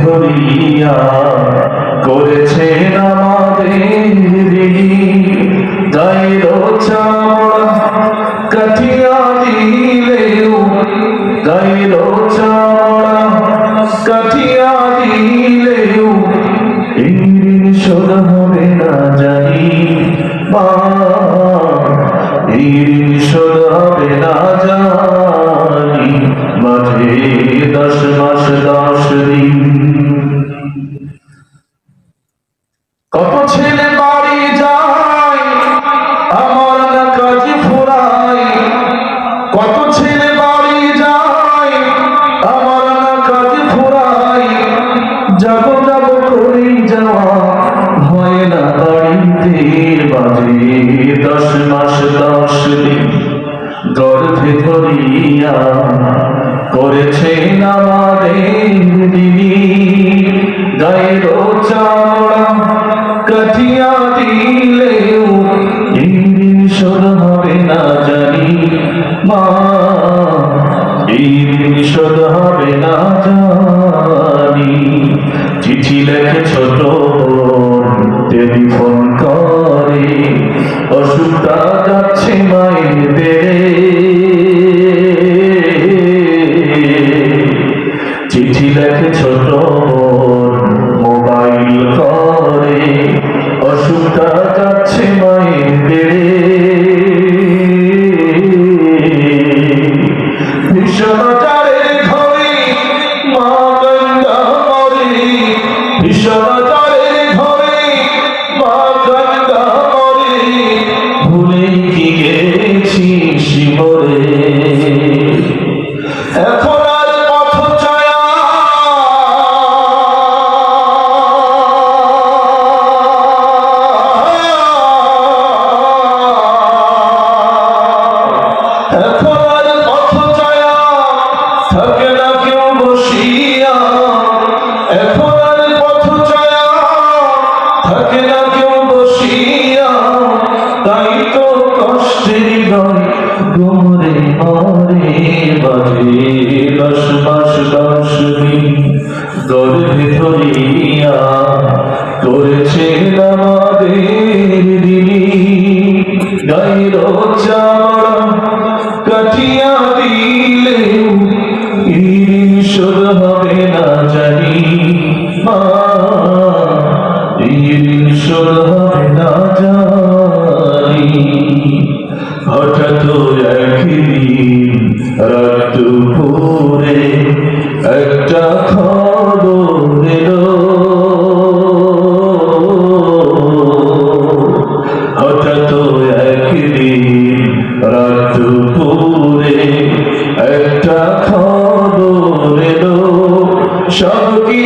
ধরিয়া করেছেন আমাদের গায়ের চামড়া কাটিয়া দিলেও গায়ের চামড়া কাটিয়া দিলেও ঋণ শোধ হবে না জানি মা, ঋণ শোধ হবে না জানি মাঝে 10 মাস 10 দিন। কত ছেলে বাড়ি যায় আমার না কাজ ফুরায়, কত ছেলে বাড়ি যায় আমার না কাজ ফুরায়, যাব যাব করেই যাওয়া হয় না বাড়িতে বাজে 10 মাস 10 দিন। গর্ভে ধরিয়া করেছেন আমাদের দিদি গায়ের চামড়া কাটিয়া দিলেও ঋণ শোধ হবে না জানি মা, ঋণ শোধ হবে না জানি। চিঠি লেখে ছোট টেলিফোন করে অসুখটা যাচ্ছে মায়ের বেড়ে, চিঠি লেখে ছোট মোবাইল করে অসুখটা যাচ্ছে মায়ের বেড়ে। ভীষণাচারের ঘরে মা গঙ্গা মরে, ভীষণাচারের ঘরে মা গঙ্গা মরে, ভুলে কি গেছি শিবরে। এখন আর পথ ছায়া এখন আর পথ ছায়া থাকে না কেউ বসিয়া, এখন আর পথ ছায়া থাকে না কেউ বসিয়া, তাই তো কষ্টের গান গোমরে মরে বাজে 10 মাস 10 দিন। গর্ভে ধরিয়া করেছেন আমাদের দিদি গায়ের চামড়া কাটিয়া দিলেও ঋণ শোধ হবে না জানি মা, ঋণ শোধ হবে না জানি। হঠাৎ একদিন রাত দুপুরে একটা খবর এলো, হঠাৎ একদিন রাত দুপুরে একটা খবর এলো, সব কি